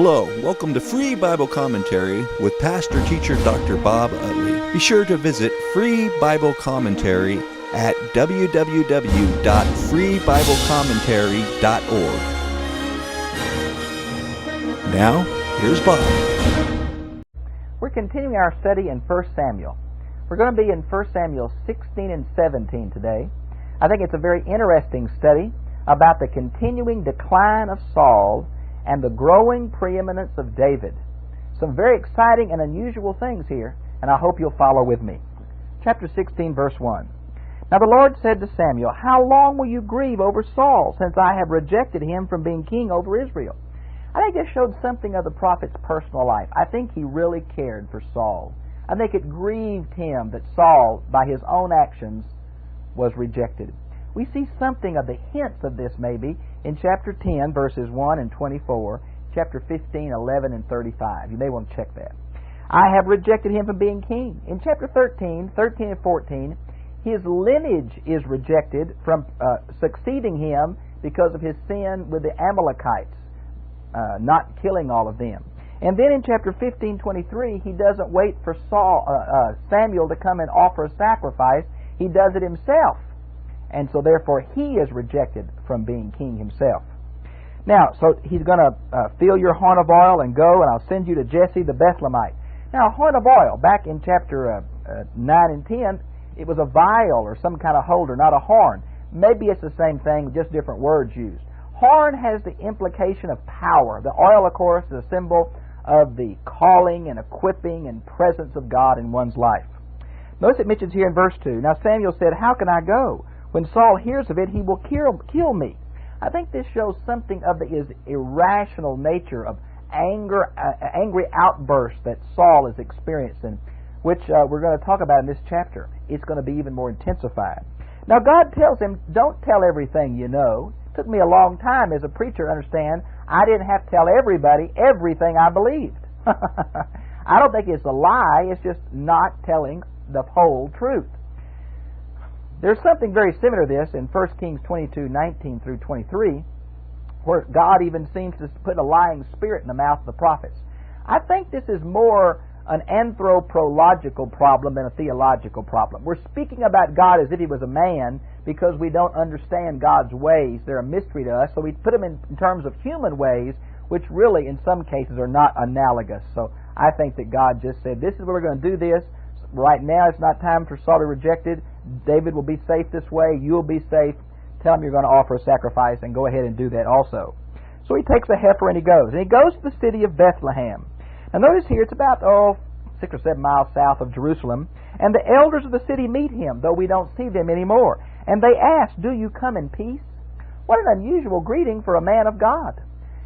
Hello, welcome to Free Bible Commentary with Pastor Teacher Dr. Bob Utley. Be sure to visit Free Bible Commentary at www.freebiblecommentary.org. Now, here's Bob. We're continuing our study in 1 Samuel. We're going to be in 1 Samuel 16 and 17 today. I think it's a very interesting study about the continuing decline of Saul and the growing preeminence of David. Some very exciting and unusual things here, and I hope you'll follow with me. Chapter 16, verse 1. Now the Lord said to Samuel, "How long will you grieve over Saul, since I have rejected him from being king over Israel?" I think this showed something of the prophet's personal life. I think he really cared for Saul. I think it grieved him that Saul, by his own actions, was rejected. We see something of the hints of this maybe in chapter 10, verses 1 and 24, chapter 15, 11, and 35. You may want to check that. I have rejected him from being king. In chapter 13 and 14, his lineage is rejected from succeeding him because of his sin with the Amalekites, not killing all of them. And then in chapter 15, 23, he doesn't wait for Samuel to come and offer a sacrifice. He does it himself. And so therefore he is rejected from being king himself. Now, so he's going to fill your horn of oil and go, and I'll send you to Jesse the Bethlehemite. Now, a horn of oil, back in chapter 9 and 10, it was a vial or some kind of holder, not a horn. Maybe it's the same thing, just different words used. Horn has the implication of power. The oil, of course, is a symbol of the calling and equipping and presence of God in one's life. Notice it mentions here in verse 2, "Now Samuel said, 'How can I go? When Saul hears of it, he will kill me.'" I think this shows something of his irrational nature of angry outbursts that Saul is experiencing, which we're going to talk about in this chapter. It's going to be even more intensified. Now God tells him, "Don't tell everything you know." It took me a long time as a preacher to understand I didn't have to tell everybody everything I believed. I don't think it's a lie, it's just not telling the whole truth. There's something very similar to this in 1 Kings 22, 19 through 23, where God even seems to put a lying spirit in the mouth of the prophets. I think this is more an anthropological problem than a theological problem. We're speaking about God as if he was a man because we don't understand God's ways. They're a mystery to us, so we put them in terms of human ways, which really in some cases are not analogous. So I think that God just said, "This is where we're going to do this. Right now it's not time for Saul to be rejected. David will be safe this way. You'll be safe. Tell him you're going to offer a sacrifice and go ahead and do that also." So he takes a heifer and he goes. And he goes to the city of Bethlehem. Now notice here it's about 6 or 7 miles south of Jerusalem. And the elders of the city meet him, though we don't see them anymore. And they ask, "Do you come in peace?" What an unusual greeting for a man of God.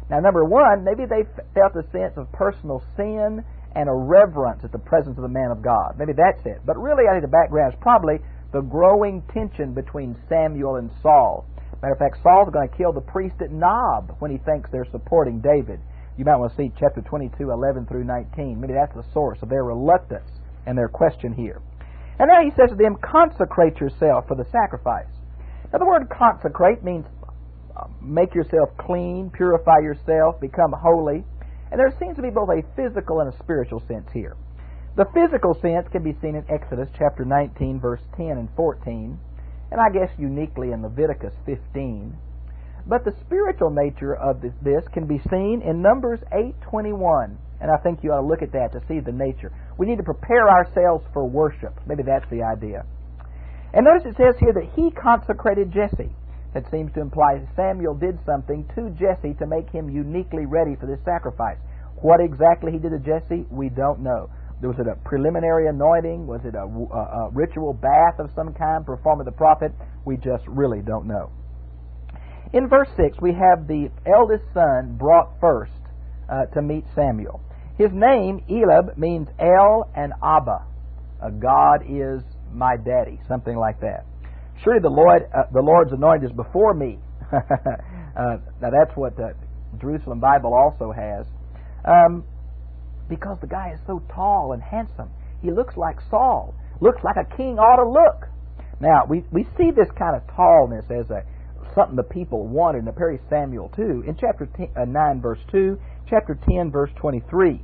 Now number one, maybe they felt a sense of personal sin and a reverence at the presence of the man of God. Maybe that's it. But really I think the background is probably the growing tension between Samuel and Saul. Matter of fact, Saul's going to kill the priest at Nob when he thinks they're supporting David. You might want to see chapter 22, 11 through 19. Maybe that's the source of their reluctance and their question here. And now he says to them, "Consecrate yourself for the sacrifice." Now the word consecrate means make yourself clean, purify yourself, become holy. And there seems to be both a physical and a spiritual sense here. The physical sense can be seen in Exodus chapter 19, verse 10 and 14, and I guess uniquely in Leviticus 15. But the spiritual nature of this can be seen in Numbers 8:21, and I think you ought to look at that to see the nature. We need to prepare ourselves for worship. Maybe that's the idea. And notice it says here that he consecrated Jesse. That seems to imply Samuel did something to Jesse to make him uniquely ready for this sacrifice. What exactly he did to Jesse, we don't know. Was it a preliminary anointing? Was it a ritual bath of some kind performed by the prophet? We just really don't know. In verse 6, we have the eldest son brought first to meet Samuel. His name, Eliab, means El and Abba. God is my daddy, something like that. Surely the Lord's anointed is before me. Now that's what the Jerusalem Bible also has. Because the guy is so tall and handsome. He looks like Saul. Looks like a king ought to look. Now, we see this kind of tallness as something the people wanted in the Perry Samuel too. In chapter 9, verse 2, chapter 10, verse 23.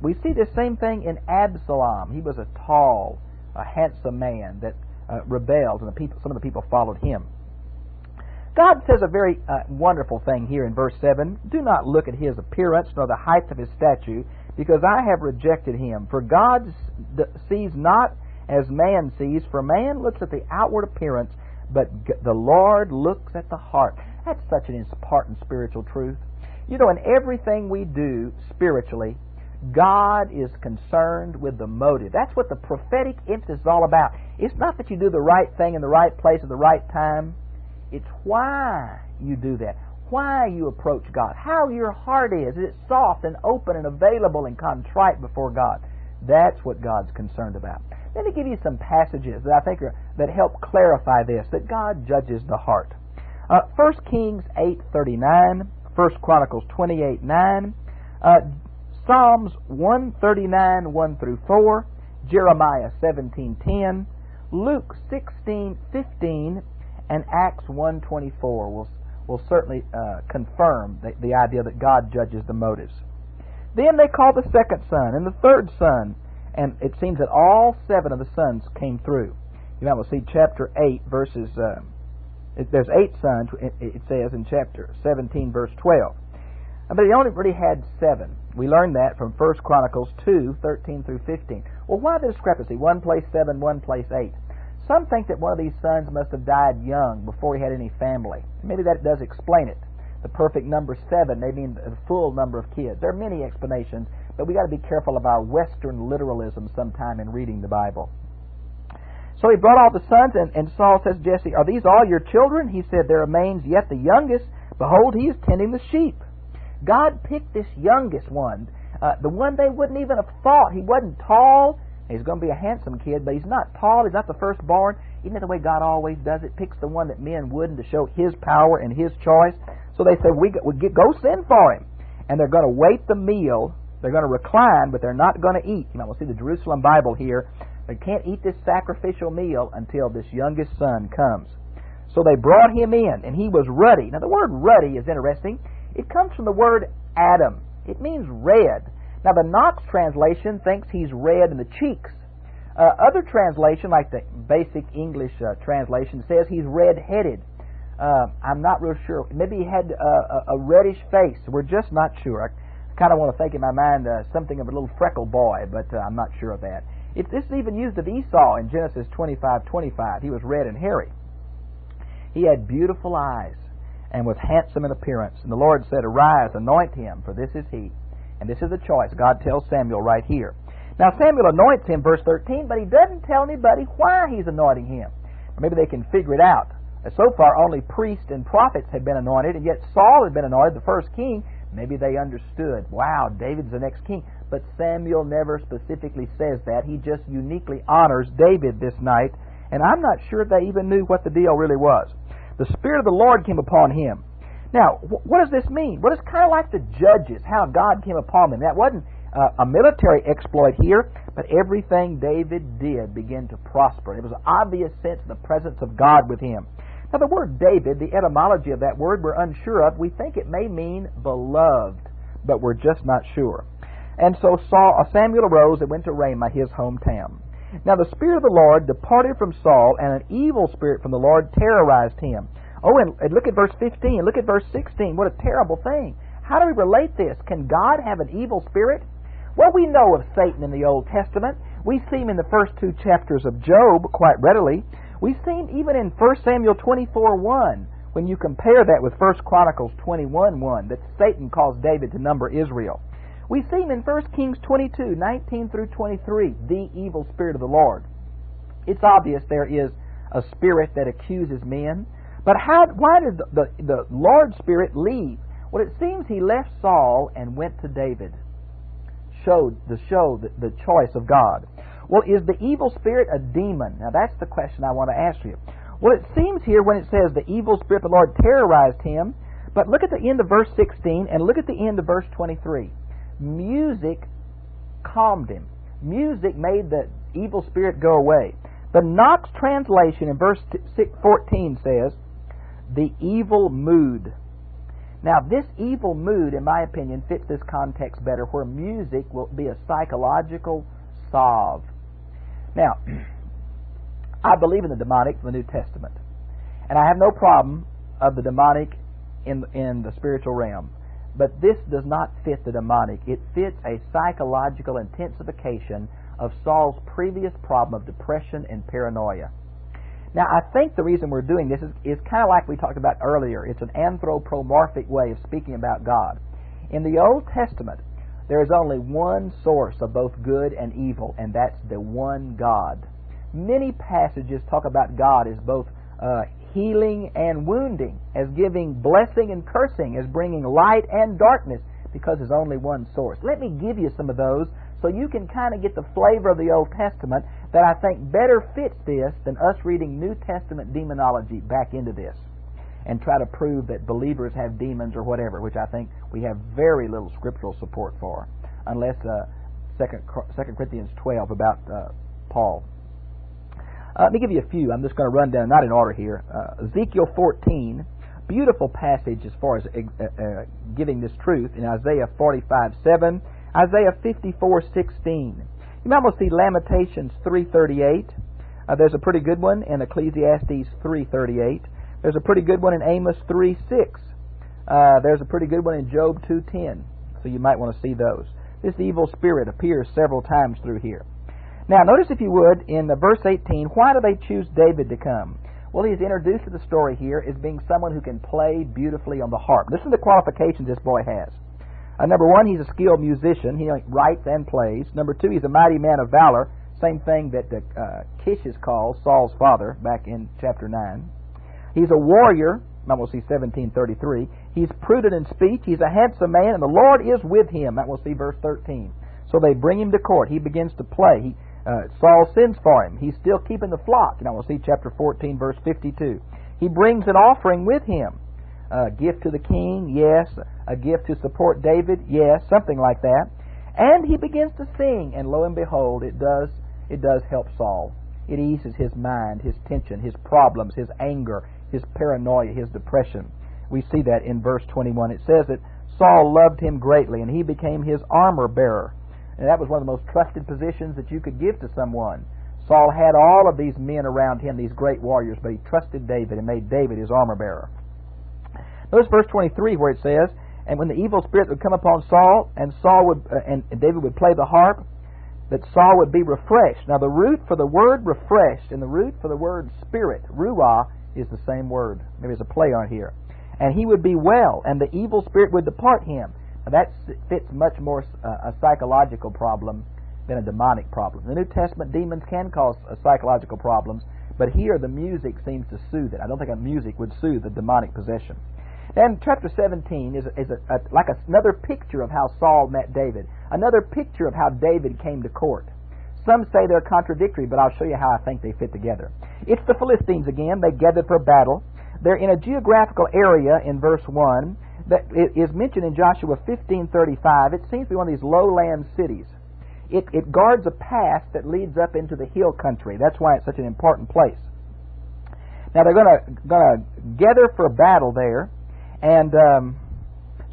We see this same thing in Absalom. He was a tall, a handsome man that rebelled, and some of the people followed him. God says a very wonderful thing here in verse 7. Do not look at his appearance, nor the height of his stature, because I have rejected him. For God sees not as man sees, for man looks at the outward appearance, but the Lord looks at the heart. That's such an important spiritual truth. You know, in everything we do spiritually, God is concerned with the motive. That's what the prophetic emphasis is all about. It's not that you do the right thing in the right place at the right time. It's why you do that, why you approach God, how your heart is. Is it soft and open and available and contrite before God? That's what God's concerned about. Let me give you some passages that I think that help clarify this, that God judges the heart. 1 Kings 8:39, 1 Chronicles 28:9, Psalms 139, 1 through 4, Jeremiah 17:10, Luke 16:15, and Acts 1:24 will certainly confirm the idea that God judges the motives. Then they called the second son and the third son, and it seems that all 7 of the sons came through. You might see chapter 8, verses, there's 8 sons, it says in chapter 17, verse 12. But he only really had 7. We learned that from 1 Chronicles 2, 13 through 15. Well, why the discrepancy? One place 7, one place 8. Some think that one of these sons must have died young before he had any family. Maybe that does explain it. The perfect number 7, they mean the full number of kids. There are many explanations, but we got to be careful of our Western literalism sometime in reading the Bible. So he brought all the sons, and Saul says, Jesse, are these all your children? He said, there remains yet the youngest. Behold, he is tending the sheep. God picked this youngest one, the one they wouldn't even have thought. He wasn't tall. He's going to be a handsome kid, but he's not tall. He's not the firstborn. Isn't that the way God always does it? Picks the one that men wouldn't to show His power and His choice. So they said, go send for him. And they're going to wait the meal. They're going to recline, but they're not going to eat. You know, we'll see the Jerusalem Bible here. They can't eat this sacrificial meal until this youngest son comes. So they brought him in, and he was ruddy. Now, the word ruddy is interesting. It comes from the word Adam. It means red. Now, the Knox translation thinks he's red in the cheeks. Other translation, like the basic English translation, says he's red-headed. I'm not real sure. Maybe he had a reddish face. We're just not sure. I kind of want to think in my mind something of a little freckle boy, but I'm not sure of that. This is even used of Esau in Genesis 25:25. He was red and hairy. He had beautiful eyes and was handsome in appearance. And the Lord said, arise, anoint him, for this is he. And this is the choice. God tells Samuel right here. Now Samuel anoints him, verse 13, but he doesn't tell anybody why he's anointing him. Or maybe they can figure it out. So far, only priests and prophets had been anointed, and yet Saul had been anointed, the first king. Maybe they understood, wow, David's the next king. But Samuel never specifically says that. He just uniquely honors David this night, and I'm not sure they even knew what the deal really was. The Spirit of the Lord came upon him. Now, what does this mean? Well, it's kind of like the judges, how God came upon them. That wasn't a military exploit here, but everything David did began to prosper. It was an obvious sense of the presence of God with him. Now, the word David, the etymology of that word, we're unsure of. We think it may mean beloved, but we're just not sure. And so Samuel arose and went to Ramah, his hometown. Now the Spirit of the Lord departed from Saul, and an evil spirit from the Lord terrorized him. Oh, and look at verse 15. Look at verse 16. What a terrible thing. How do we relate this? Can God have an evil spirit? Well, we know of Satan in the Old Testament. We see him in the first 2 chapters of Job quite readily. We see him even in 1 Samuel 24:1, when you compare that with 1 Chronicles 21:1, that Satan caused David to number Israel. We see him in 1 Kings 22:19 through 23, the evil spirit of the Lord. It's obvious there is a spirit that accuses men. But why did the Lord's Spirit leave? Well, it seems he left Saul and went to David. The choice of God. Well, is the evil spirit a demon? Now, that's the question I want to ask you. Well, it seems here when it says the evil spirit of the Lord terrorized him, but look at the end of verse 16 and look at the end of verse 23. Music calmed him. Music made the evil spirit go away. The Knox translation in verse 14 says, the evil mood. Now, this evil mood, in my opinion, fits this context better, where music will be a psychological salve. Now, I believe in the demonic from the New Testament, and I have no problem of the demonic in the spiritual realm. But this does not fit the demonic. It fits a psychological intensification of Saul's previous problem of depression and paranoia. Now, I think the reason we're doing this is kind of like we talked about earlier. It's an anthropomorphic way of speaking about God. In the Old Testament, there is only one source of both good and evil, and that's the one God. Many passages talk about God as both healing and wounding, as giving blessing and cursing, as bringing light and darkness, because there's only one source. Let me give you some of those so you can kind of get the flavor of the Old Testament that I think better fits this than us reading New Testament demonology back into this and try to prove that believers have demons or whatever, which I think we have very little scriptural support for, unless 2 Corinthians 12 about Paul. Let me give you a few. I'm just going to run down, not in order here. Ezekiel 14, beautiful passage as far as giving this truth in Isaiah 45:7, Isaiah 54:16. You might almost see Lamentations 3:38. There's a pretty good one in Ecclesiastes 3:38. There's a pretty good one in Amos 3:6. There's a pretty good one in Job 2:10. So you might want to see those. This evil spirit appears several times through here. Now, notice, if you would, in verse 18, why do they choose David to come? Well, he is introduced to the story here as being someone who can play beautifully on the harp. Listen to the qualifications this boy has. Number one, he's a skilled musician. He writes and plays. Number two, he's a mighty man of valor. Same thing that Kish is called, Saul's father, back in chapter 9. He's a warrior. That we'll see 17:33. He's prudent in speech. He's a handsome man, and the Lord is with him. That we'll see verse 13. So they bring him to court. He begins to play. Saul sends for him. He's still keeping the flock. Now we'll see chapter 14, verse 52. He brings an offering with him. A gift to the king, yes. A gift to support David, yes. Something like that. And he begins to sing, and lo and behold, it does help Saul. It eases his mind, his tension, his problems, his anger, his paranoia, his depression. We see that in verse 21. It says that Saul loved him greatly, and he became his armor bearer. And that was one of the most trusted positions that you could give to someone. Saul had all of these men around him, these great warriors, but he trusted David and made David his armor bearer. Notice verse 23 where it says, and when the evil spirit would come upon Saul, and David would play the harp, that Saul would be refreshed. Now the root for the word refreshed and the root for the word spirit, ruah, is the same word. Maybe there's a play on here. And he would be well, and the evil spirit would depart him. Now that fits much more a psychological problem than a demonic problem. In the New Testament, demons can cause psychological problems, but here the music seems to soothe it. I don't think a music would soothe the demonic possession. Then chapter 17 is another picture of how Saul met David, another picture of how David came to court. Some say they're contradictory, but I'll show you how I think they fit together. It's the Philistines again. They gathered for battle. They're in a geographical area in verse 1 that is mentioned in Joshua 15:35. It seems to be one of these lowland cities. It guards a pass that leads up into the hill country. That's why it's such an important place. Now they're going to gather for battle there, and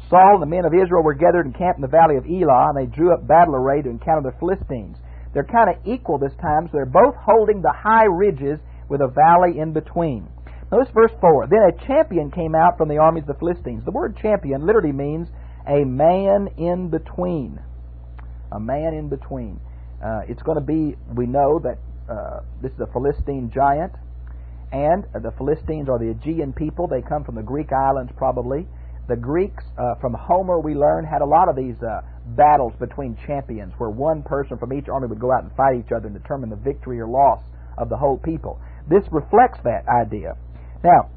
Saul and the men of Israel were gathered and camped in the valley of Elah, and they drew up battle array to encounter the Philistines. They're kind of equal this time, so they're both holding the high ridges with a valley in between. Notice verse 4. Then a champion came out from the armies of the Philistines. The word champion literally means a man in between. A man in between. It's going to be, we know that this is a Philistine giant, and the Philistines are the Aegean people. They come from the Greek islands probably. The Greeks, from Homer we learn, had a lot of these battles between champions where one person from each army would go out and fight each other and determine the victory or loss of the whole people. This reflects that idea. Now,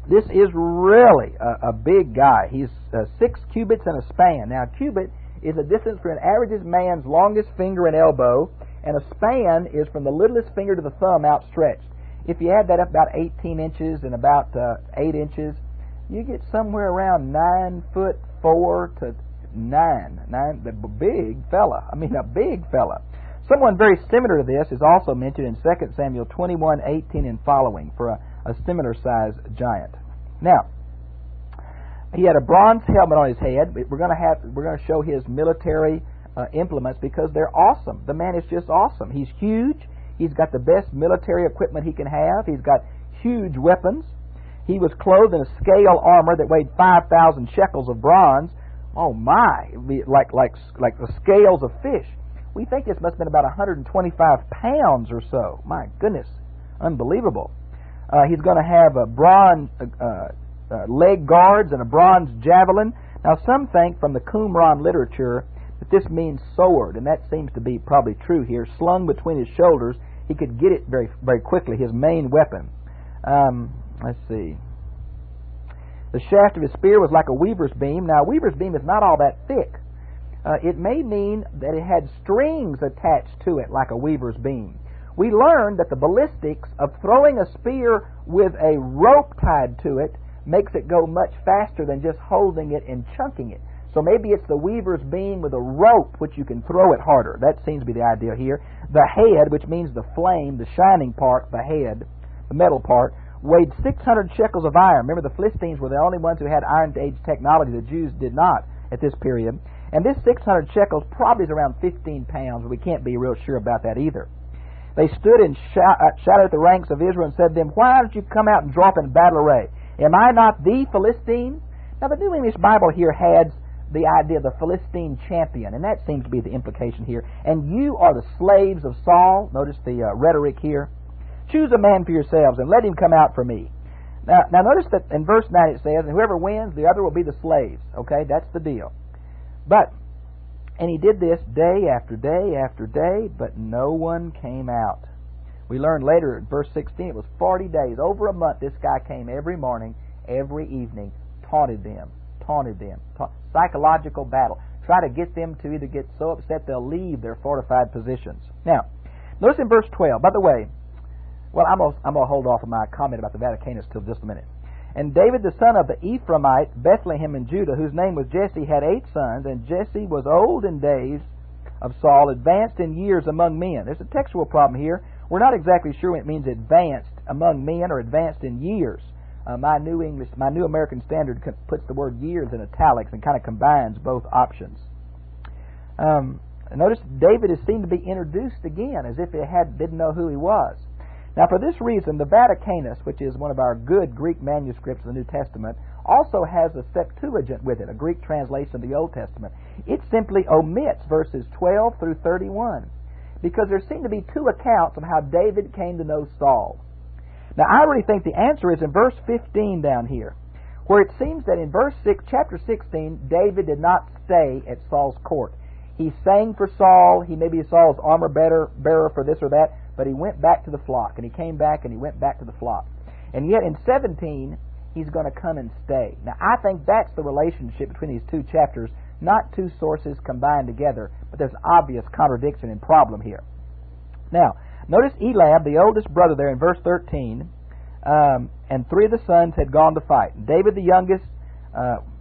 this is really a big guy. He's 6 cubits and a span. Now, a cubit is a distance from an average man's longest finger and elbow, and a span is from the littlest finger to the thumb outstretched. If you add that up about 18 inches and about 8 inches, you get somewhere around 9'4" to 9. The big fella. I mean, a big fella. Someone very similar to this is also mentioned in 2 Samuel 21:18 and following for a similar sized giant. Now, He had a bronze helmet on his head. We're going to show his military implements because they're awesome. The man is just awesome. He's huge. He's got the best military equipment he can have. He's got huge weapons. He was clothed in a scale armor that weighed 5,000 shekels of bronze. Oh my! It'd be like the scales of fish. We think this must have been about 125 pounds or so. My goodness, unbelievable. He's going to have a bronze leg guards and a bronze javelin. Now, some think from the Qumran literature that this means sword, and that seems to be probably true here. Slung between his shoulders, he could get it very, very quickly, his main weapon. Let's see. The shaft of his spear was like a weaver's beam. Now, a weaver's beam is not all that thick. It may mean that it had strings attached to it like a weaver's beam. We learned that the ballistics of throwing a spear with a rope tied to it makes it go much faster than just holding it and chunking it. So maybe it's the weaver's beam with a rope which you can throw it harder. That seems to be the idea here. The head, which means the flame, the shining part, the head, the metal part, weighed 600 shekels of iron. Remember, the Philistines were the only ones who had Iron Age technology. The Jews did not at this period. And this 600 shekels probably is around 15 pounds. We can't be real sure about that either. They stood and shouted at the ranks of Israel and said to them, "Why don't you come out and drop in battle array? Am I not the Philistine?" Now, the New English Bible here has the idea of the Philistine champion, and that seems to be the implication here. And you are the slaves of Saul. Notice the rhetoric here. Choose a man for yourselves and let him come out for me. Now notice that in verse 9 it says, and whoever wins, the other will be the slaves. Okay, that's the deal. And he did this day after day after day, but no one came out. We learned later in verse 16, it was 40 days, over a month, this guy came every morning, every evening, taunted them. Psychological battle. Try to get them to either get so upset they'll leave their fortified positions. Now, notice in verse 12, by the way, well, I'm going to hold off on my comment about the Vaticanus till just a minute. And David, the son of the Ephraimite, Bethlehem in Judah, whose name was Jesse, had 8 sons, and Jesse was old in days of Saul, advanced in years among men. There's a textual problem here. We're not exactly sure when it means advanced among men or advanced in years. My New American Standard puts the word years in italics and kind of combines both options. Notice David is seen to be introduced again as if didn't know who he was. Now, for this reason, the Vaticanus, which is one of our good Greek manuscripts of the New Testament, also has a Septuagint with it, a Greek translation of the Old Testament. It simply omits verses 12 through 31 because there seem to be 2 accounts of how David came to know Saul. Now, I really think the answer is in verse 15 down here, where it seems that in chapter 16, David did not stay at Saul's court. He sang for Saul. He maybe Saul's armor bearer for this or that, but he went back to the flock, and he came back, and he went back to the flock. And yet in 17, he's going to come and stay. Now, I think that's the relationship between these 2 chapters, not 2 sources combined together, but there's obvious contradiction and problem here. Now, notice Eliab, the oldest brother there in verse 13, and 3 of the sons had gone to fight. David, the youngest,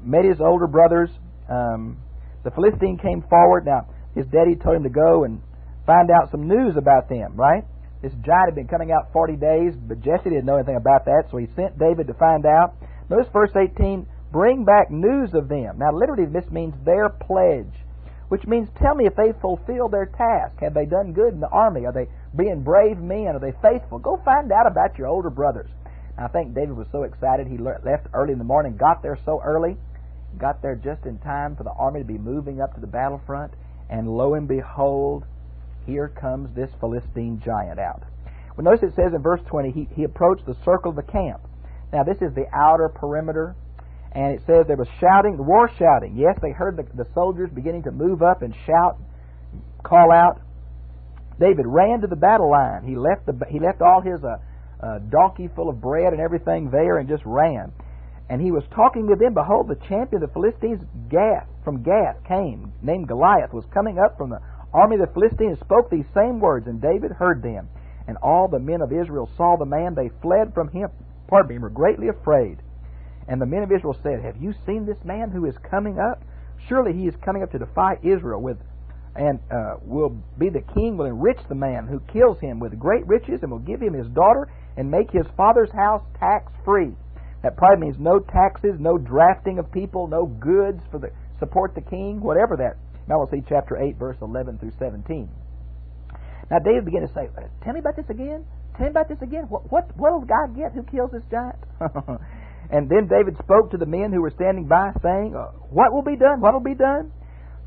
met his older brothers. The Philistine came forward. Now, his daddy told him to go and find out some news about them, right? This giant had been coming out 40 days, but Jesse didn't know anything about that, so he sent David to find out. Notice verse 18, bring back news of them. Now, literally, this means their pledge, which means tell me if they fulfilled their task. Have they done good in the army? Are they being brave men? Are they faithful? Go find out about your older brothers. Now, I think David was so excited he left early in the morning, got there so early, got there just in time for the army to be moving up to the battlefront, and lo and behold, here comes this Philistine giant out. Well, notice it says in verse 20, he approached the circle of the camp. Now, this is the outer perimeter, and it says there was shouting, war shouting. Yes, they heard the soldiers beginning to move up and shout, call out. David ran to the battle line. He left all his donkey full of bread and everything there and just ran. And he was talking with them. Behold, the champion of the Philistines, from Gath came, named Goliath, was coming up from the army of the Philistines, spoke these same words, and David heard them. And all the men of Israel saw the man. They fled from him, were greatly afraid. And the men of Israel said, have you seen this man who is coming up? Surely he is coming up to defy Israel and will be the king, will enrich the man who kills him with great riches, and will give him his daughter, and make his father's house tax-free. That probably means no taxes, no drafting of people, no goods for the support the king, whatever that. Now we'll see chapter 8, verse 11 through 17. Now David began to say, tell me about this again. Tell me about this again. What will God get who kills this giant? And then David spoke to the men who were standing by, saying, what will be done? What will be done?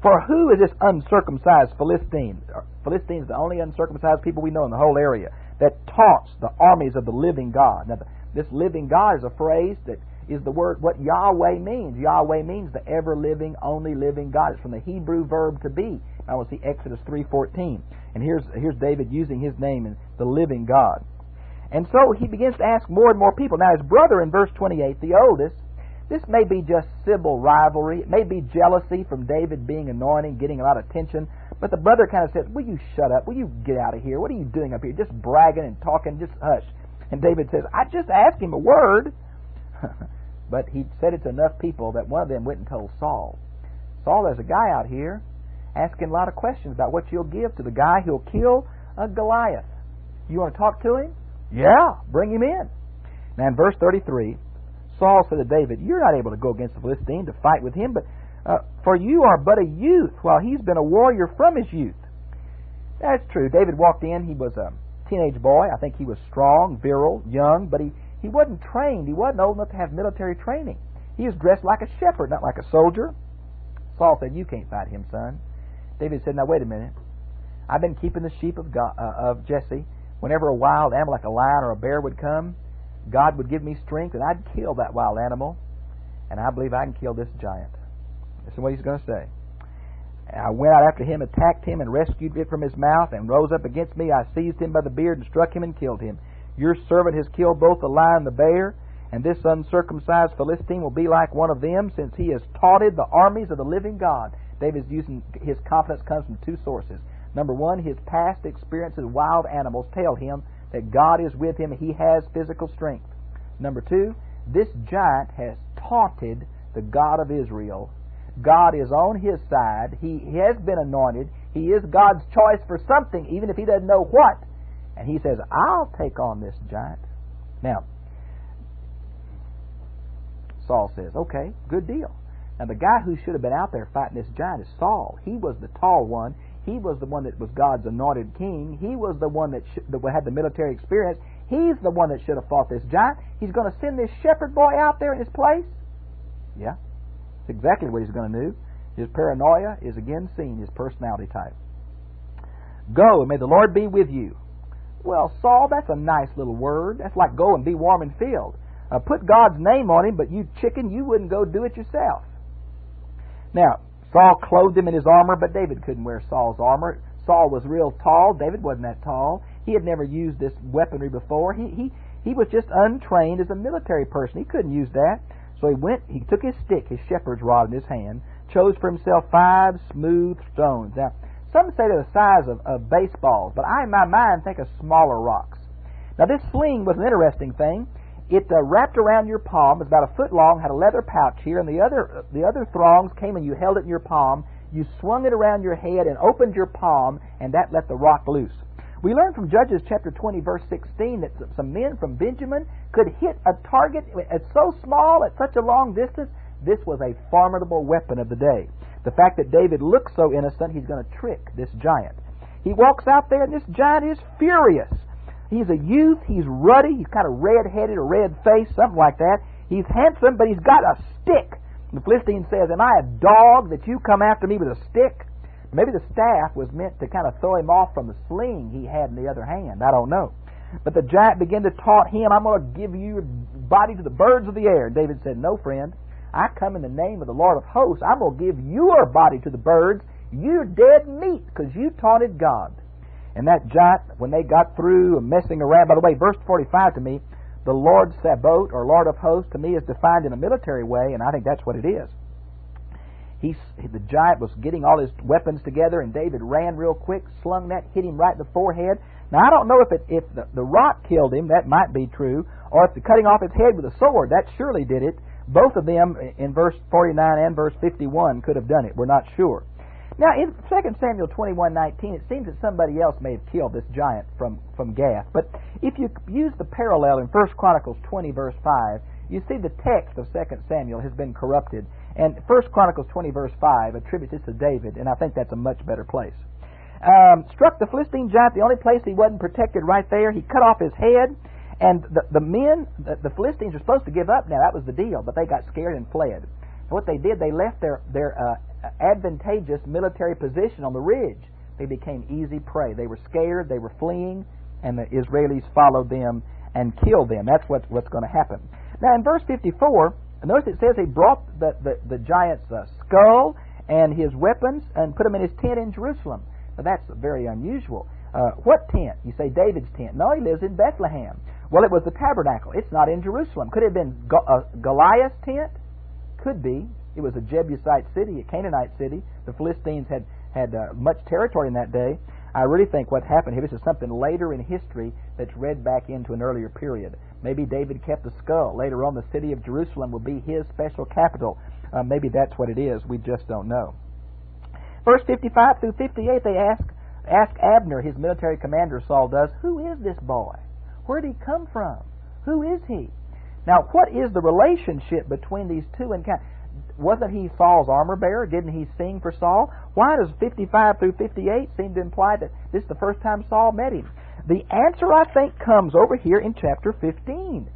For who is this uncircumcised Philistine? Philistine is the only uncircumcised people we know in the whole area that taunts the armies of the living God. Now, this living God is a phrase that is the word, what Yahweh means. Yahweh means the ever-living, only living God. It's from the Hebrew verb to be. Now we'll see Exodus 3:14. And here's David using his name in the living God. And so he begins to ask more and more people. Now his brother in verse 28, the oldest, this may be just civil rivalry. It may be jealousy from David being anointed, getting a lot of attention. But the brother kind of says, will you shut up? Will you get out of here? What are you doing up here? Just bragging and talking, just hush. And David says, I just asked him a word. But he said it to enough people that one of them went and told Saul. Saul, there's a guy out here asking a lot of questions about what you'll give to the guy who'll kill a Goliath. You want to talk to him? Yeah, bring him in. Now in verse 33, Saul said to David, you're not able to go against the Philistine to fight with him, but for you are but a youth, while he's been a warrior from his youth. That's true. David walked in, he was a teenage boy. I think he was strong, virile, young, but he wasn't trained. He wasn't old enough to have military training. He was dressed like a shepherd, not like a soldier. Saul said, you can't fight him, son. David said, now wait a minute. I've been keeping the sheep of Jesse. Whenever a wild animal like a lion or a bear would come, God would give me strength, and I'd kill that wild animal, and I believe I can kill this giant. This is what he's going to say. I went out after him, attacked him, and rescued it from his mouth, and rose up against me. I seized him by the beard and struck him and killed him. Your servant has killed both the lion and the bear, and this uncircumcised Philistine will be like one of them, since he has taunted the armies of the living God. David's using his confidence comes from two sources. Number one, his past experiences with wild animals tell him that God is with him and he has physical strength. Number two, this giant has taunted the God of Israel. God is on his side. He has been anointed. He is God's choice for something, even if he doesn't know what. And he says, I'll take on this giant. Now, Saul says, okay, good deal. Now, the guy who should have been out there fighting this giant is Saul. He was the tall one. He was the one that was God's anointed king. He was the one that had the military experience. He's the one that should have fought this giant. He's going to send this shepherd boy out there in his place? Yeah, that's exactly what he's going to do. His paranoia is again seen, his personality type. Go, and may the Lord be with you. Well, Saul, that's a nice little word. That's like go and be warm and filled. Put God's name on him, but you chicken, you wouldn't go do it yourself. Now, Saul clothed him in his armor, but David couldn't wear Saul's armor. Saul was real tall. David wasn't that tall. He had never used this weaponry before. He was just untrained as a military person. He couldn't use that. So he took his stick, his shepherd's rod in his hand, chose for himself 5 smooth stones. Now, some say they're the size of baseballs, but I, in my mind, think of smaller rocks. Now, this sling was an interesting thing. It wrapped around your palm. It was about a foot long, had a leather pouch here, and the other thongs came and you held it in your palm. You swung it around your head and opened your palm, and that let the rock loose. We learned from Judges chapter 20, verse 16, that some men from Benjamin could hit a target so small at such a long distance. This was a formidable weapon of the day. The fact that David looks so innocent, he's going to trick this giant. He walks out there, and this giant is furious. He's a youth, he's ruddy, he's kind of red-headed or red-faced, something like that. He's handsome, but he's got a stick. The Philistine says, am I a dog that you come after me with a stick? Maybe the staff was meant to kind of throw him off from the sling he had in the other hand. I don't know. But the giant began to taunt him, I'm going to give you your body to the birds of the air. And David said, no, friend. I come in the name of the Lord of hosts. I'm going to give your body to the birds. You're dead meat because you taunted God. And that giant, when they got through messing around, by the way, verse 45 to me, the Lord Sabaoth, or Lord of hosts, to me is defined in a military way, and I think that's what it is. The giant was getting all his weapons together, and David ran real quick, slung that, hit him right in the forehead. Now, I don't know if the rock killed him, that might be true, or if the cutting off his head with a sword, that surely did it. Both of them, in verse 49 and verse 51, could have done it. We're not sure. Now, in 2 Samuel 21:19, it seems that somebody else may have killed this giant from Gath. But if you use the parallel in 1 Chronicles 20, verse 5, You see, the text of 2 Samuel has been corrupted, and 1 Chronicles 20 verse 5 attributes this to David, and I think that's a much better place. Struck the Philistine giant, the only place he wasn't protected right there. He cut off his head, and the Philistines were supposed to give up now. That was the deal, but they got scared and fled. And what they did, they left their advantageous military position on the ridge. They became easy prey. They were scared, they were fleeing, and the Israelis followed them and killed them. That's what's going to happen. Now in verse 54, notice it says he brought the giant's skull and his weapons and put them in his tent in Jerusalem. Now that's very unusual. What tent? You say David's tent. No, he lives in Bethlehem. Well, it was the tabernacle. It's not in Jerusalem. Could it have been Goliath's tent? Could be. It was a Jebusite city, a Canaanite city. The Philistines had much territory in that day. I really think what happened here, this is something later in history that's read back into an earlier period. Maybe David kept the skull. Later on, the city of Jerusalem will be his special capital. Maybe that's what it is. We just don't know. Verse 55 through 58, they ask Abner, his military commander, Saul does, who is this boy? Where did he come from? Who is he? Now, what is the relationship between these two encounters? Wasn't he Saul's armor bearer? Didn't he sing for Saul? Why does 55 through 58 seem to imply that this is the first time Saul met him? The answer, I think, comes over here in chapter 15.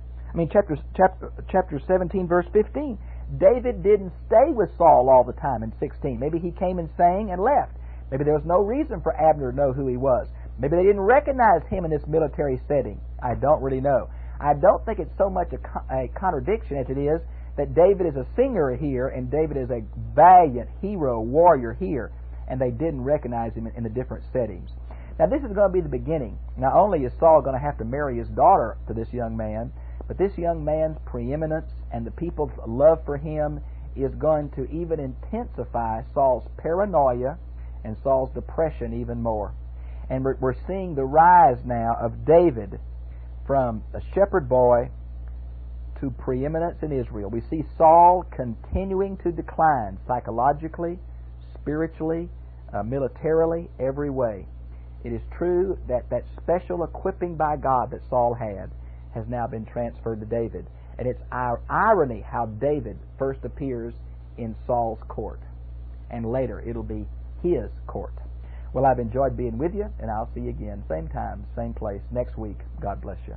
Chapter 17, verse 15. David didn't stay with Saul all the time in 16. Maybe he came and sang and left. Maybe there was no reason for Abner to know who he was. Maybe they didn't recognize him in this military setting. I don't really know. I don't think it's so much a contradiction as it is that David is a singer here and David is a valiant hero, warrior here, and they didn't recognize him in the different settings. Now this is going to be the beginning. Not only is Saul going to have to marry his daughter to this young man, but this young man's preeminence and the people's love for him is going to even intensify Saul's paranoia and Saul's depression even more. And we're seeing the rise now of David from a shepherd boy to preeminence in Israel. We see Saul continuing to decline psychologically, spiritually, militarily, every way. It is true that that special equipping by God that Saul had has now been transferred to David. And it's our irony how David first appears in Saul's court. And later it'll be his court. Well, I've enjoyed being with you, and I'll see you again, same time, same place, next week. God bless you.